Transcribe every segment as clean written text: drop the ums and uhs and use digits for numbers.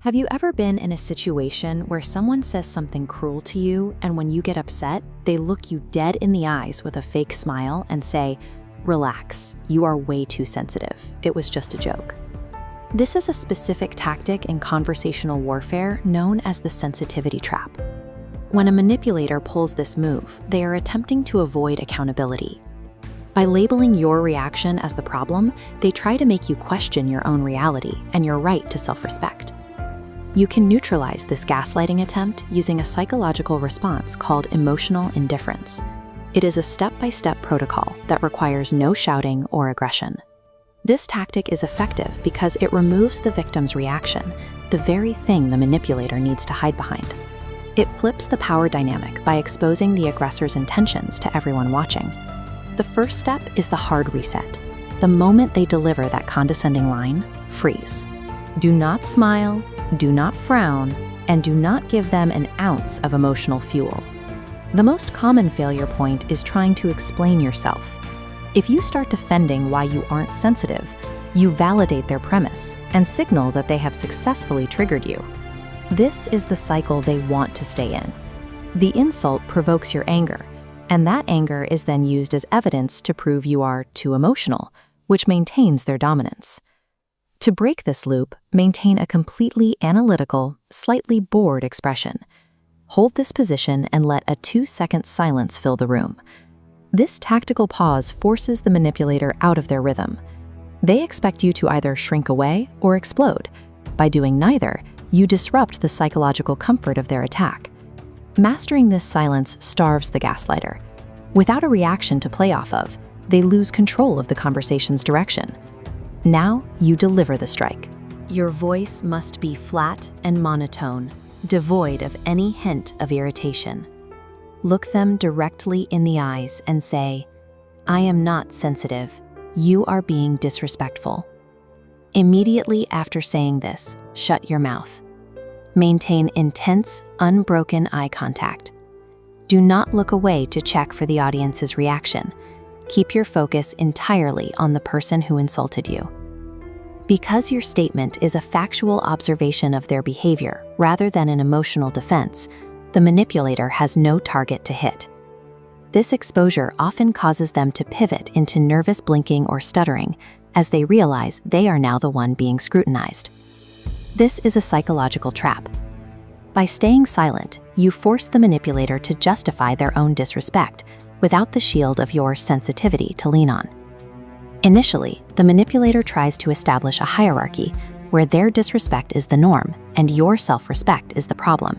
Have you ever been in a situation where someone says something cruel to you, and when you get upset, they look you dead in the eyes with a fake smile and say, "Relax, you are way too sensitive. It was just a joke." This is a specific tactic in conversational warfare known as the sensitivity trap. When a manipulator pulls this move, they are attempting to avoid accountability. By labeling your reaction as the problem, they try to make you question your own reality and your right to self-respect. You can neutralize this gaslighting attempt using a psychological response called emotional indifference. It is a step-by-step protocol that requires no shouting or aggression. This tactic is effective because it removes the victim's reaction, the very thing the manipulator needs to hide behind. It flips the power dynamic by exposing the aggressor's intentions to everyone watching. The first step is the hard reset. The moment they deliver that condescending line, freeze. Do not smile, do not frown, and do not give them an ounce of emotional fuel. The most common failure point is trying to explain yourself. If you start defending why you aren't sensitive, you validate their premise and signal that they have successfully triggered you. This is the cycle they want to stay in. The insult provokes your anger, and that anger is then used as evidence to prove you are too emotional, which maintains their dominance. To break this loop, maintain a completely analytical, slightly bored expression. Hold this position and let a 2-second silence fill the room. This tactical pause forces the manipulator out of their rhythm. They expect you to either shrink away or explode. By doing neither, you disrupt the psychological comfort of their attack. Mastering this silence starves the gaslighter. Without a reaction to play off of, they lose control of the conversation's direction. Now you deliver the strike. Your voice must be flat and monotone, devoid of any hint of irritation. Look them directly in the eyes and say, "I am not sensitive. You are being disrespectful." Immediately after saying this, shut your mouth. Maintain intense, unbroken eye contact. Do not look away to check for the audience's reaction. Keep your focus entirely on the person who insulted you. Because your statement is a factual observation of their behavior rather than an emotional defense, the manipulator has no target to hit. This exposure often causes them to pivot into nervous blinking or stuttering as they realize they are now the one being scrutinized. This is a psychological trap. By staying silent, you force the manipulator to justify their own disrespect without the shield of your sensitivity to lean on. Initially, the manipulator tries to establish a hierarchy where their disrespect is the norm and your self-respect is the problem.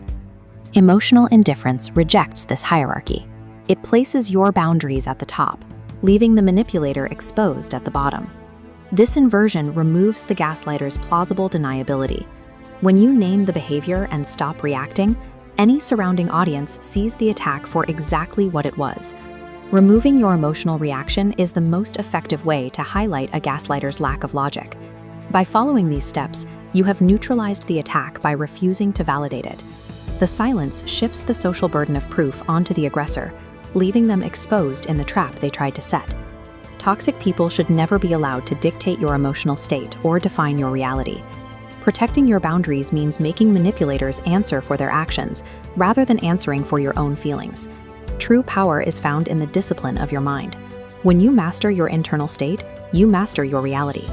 Emotional indifference rejects this hierarchy. It places your boundaries at the top, leaving the manipulator exposed at the bottom. This inversion removes the gaslighter's plausible deniability. When you name the behavior and stop reacting, any surrounding audience sees the attack for exactly what it was. Removing your emotional reaction is the most effective way to highlight a gaslighter's lack of logic. By following these steps, you have neutralized the attack by refusing to validate it. The silence shifts the social burden of proof onto the aggressor, leaving them exposed in the trap they tried to set. Toxic people should never be allowed to dictate your emotional state or define your reality. Protecting your boundaries means making manipulators answer for their actions, rather than answering for your own feelings. True power is found in the discipline of your mind. When you master your internal state, you master your reality.